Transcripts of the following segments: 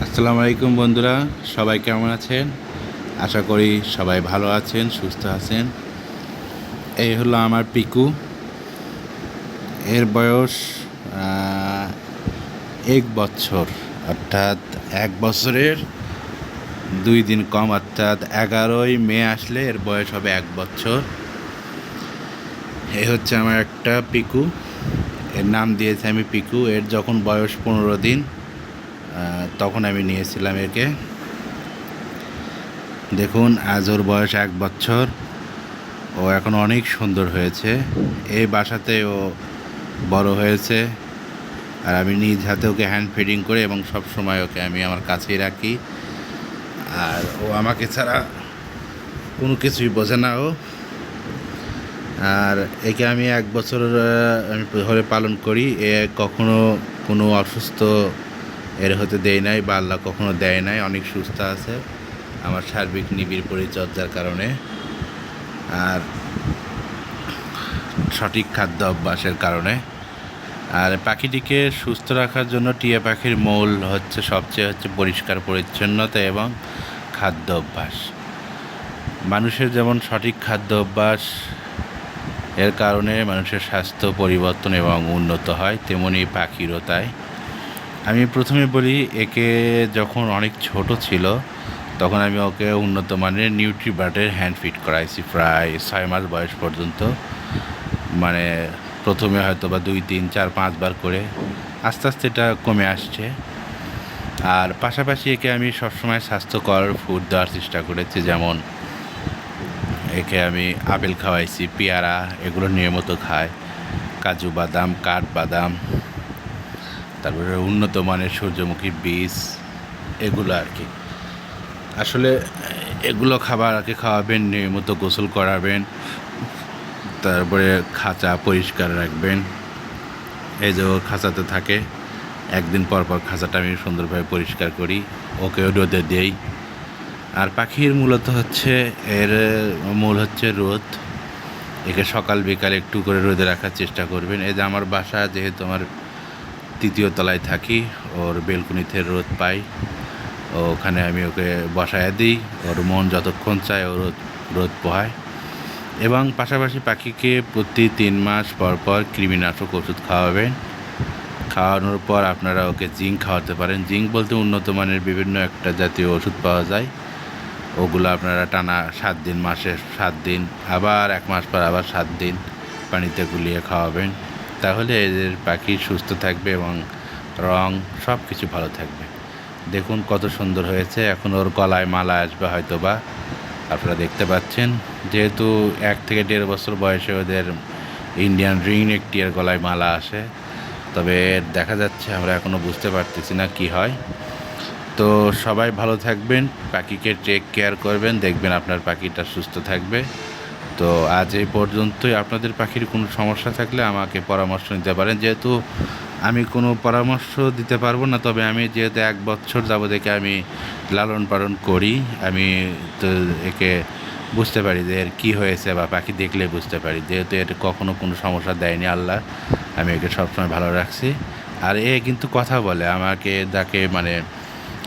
আসসালামু আলাইকুম বন্ধুরা, সবাই কেমন আছেন? আশা করি সবাই ভালো আছেন, সুস্থ আছেন। এই হলো আমার পিকু। এর বয়স 1 বছর, অর্থাৎ 1 বছরের 2 দিন কম, অর্থাৎ 11ই মে আসলে এর বয়স হবে 1 বছর। এই হচ্ছে আমার একটা পিকু। এর নাম দিয়েছি আমি পিকু। এর যখন বয়স 15 দিন, তখন আমি নিয়েছিলাম একে। দেখুন, আজ ওর বয়স 1 বছর। ও এখন অনেক সুন্দর হয়েছে। এই বাসাতে ও বড় হয়েছে, আর আমি নিজ হাতে ওকে হ্যান্ড ফিডিং করে এবং সব সময় ওকে আমি আমার কাছেই রাখি। আর ও আমাকে ছাড়া কোনো কিছুই বোঝে না ও। আর একে আমি 1 বছর আমি ধরে পালন করি। এ কখনো কোনো অসুস্থ এর হতে দেয় নাই, বা আল্লাহ কখনো দেয় নাই। অনেক সুস্থ আছে আমার সার্বিক নিবিড় পরিচর্যার কারণে, আর সঠিক খাদ্য অভ্যাসের কারণে। আর পাখিটিকে সুস্থ রাখার জন্য টিয়া পাখির মূল সবচেয়ে পরিষ্কার পরিচ্ছন্নতা এবং খাদ্য অভ্যাস। মানুষের যেমন সঠিক খাদ্য অভ্যাস এর কারণে মানুষের স্বাস্থ্য পরিবর্তন এবং উন্নত হয়, তেমনি পাখিরও তাই। আমি প্রথমে বলি, একে যখন অনেক ছোট ছিল তখন আমি ওকে উন্নত মানের নিউট্রিবার্ডের হ্যান্ড ফিড করাইছি প্রায় 6 মাস বয়স পর্যন্ত। মানে প্রথমে হয়তো বা 2, 3, 4, 5 বার করে, আস্তে আস্তে এটা কমে আসছে। আর পাশাপাশি একে আমি সবসময় স্বাস্থ্যকর ফুড দেওয়ার চেষ্টা করেছি, যেমন একে আমি আপেল খাওয়াইছি, পেয়ারা, এগুলো নিয়মিত খায়, কাজু বাদাম, কাঠবাদাম, তারপরে উন্নত মানের সূর্যমুখী বীজ, এগুলো আর কি। আসলে এগুলো খাওয়াবেন, নিয়মিত গোসল করাবেন, তারপরে খাঁচা পরিষ্কার রাখবেন। এই যে ও খাঁচাতে থাকে, একদিন পর পর খাঁচাটা আমি সুন্দরভাবে পরিষ্কার করি, ওকেও রোদে দেই। আর পাখির এর মূল হচ্ছে রোদ। একে সকাল বিকাল একটু করে রোদে রাখার চেষ্টা করবেন। এই যে আমার বাসা, যেহেতু আমার 3য় তলায় থাকি, ওর বেলকুনিতে রোদ পাই, ওখানে আমি ওকে বসায় দিই। ওর মন যতক্ষণ চায় ও রোদ পোহায়। এবং পাশাপাশি পাখিকে প্রতি 3 মাস পর পর কৃমিনাশক ওষুধ খাওয়াবেন। খাওয়ানোর পর আপনারা ওকে জিঙ্ক খাওয়াতে পারেন। জিঙ্ক বলতে উন্নত মানের বিভিন্ন একটা জাতীয় ওষুধ পাওয়া যায়, ওগুলো আপনারা টানা 7 দিন, মাসে 7 দিন, আবার 1 মাস পর আবার 7 দিন পানিতে গুলিয়ে খাওয়াবেন। তাহলে এদের পাখি সুস্থ থাকবে এবং রং সব কিছু ভালো থাকবে। দেখুন কত সুন্দর হয়েছে। এখন ওর গলায় মালা আসবে হয়তো বা, আপনারা দেখতে পাচ্ছেন। যেহেতু 1 থেকে 1.5 বছর বয়সে ওদের ইন্ডিয়ান রিং নেক টিয়ার গলায় মালা আসে, তবে দেখা যাচ্ছে আমরা এখনও বুঝতে পারতেছি না কি হয়। তো সবাই ভালো থাকবেন, পাখিকে টেক কেয়ার করবেন, দেখবেন আপনার পাখিটা সুস্থ থাকবে। তো আজ এই পর্যন্তই। আপনাদের পাখির কোনো সমস্যা থাকলে আমাকে পরামর্শ নিতে পারেন। যেহেতু আমি কোনো পরামর্শ দিতে পারবো না, তবে আমি যেহেতু 1 বছর যাবৎ একে আমি লালন পালন করি, আমি তো একে বুঝতে পারি যে এর কী হয়েছে, বা পাখি দেখলে বুঝতে পারি। যেহেতু এর কখনো কোনো সমস্যা দেয়নি আল্লাহ, আমি একে সবসময় ভালো রাখছি। আর এ কিন্তু কথা বলে, আমাকে যাকে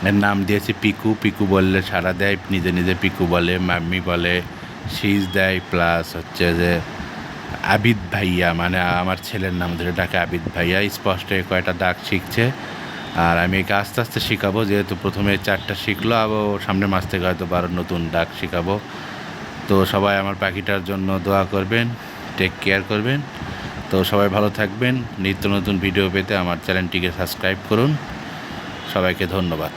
এর নাম দিয়েছি পিকু। পিকু বললে সাড়া দেয়, নিজে নিজে পিকু বলে, মাম্মি বলে, শীষ দেয়, প্লাস যে আবিদ ভাইয়া, আমার ছেলের নাম ধরে ডাকে আবিদ ভাইয়া। স্পষ্ট কয়টা ডাক শিখছে, আর আমি একে আস্তে আস্তে শেখাবো। যেহেতু প্রথমে 4টা শিখলো, আবার সামনের মাস থেকে হয়তো 12 নতুন ডাক শেখাবো। তো সবাই আমার পাখিটার জন্য দোয়া করবেন, টেক কেয়ার করবেন। তো সবাই ভালো থাকবেন। নিত্য নতুন ভিডিও পেতে আমার চ্যানেলটিকে সাবস্ক্রাইব করুন। সবাইকে ধন্যবাদ।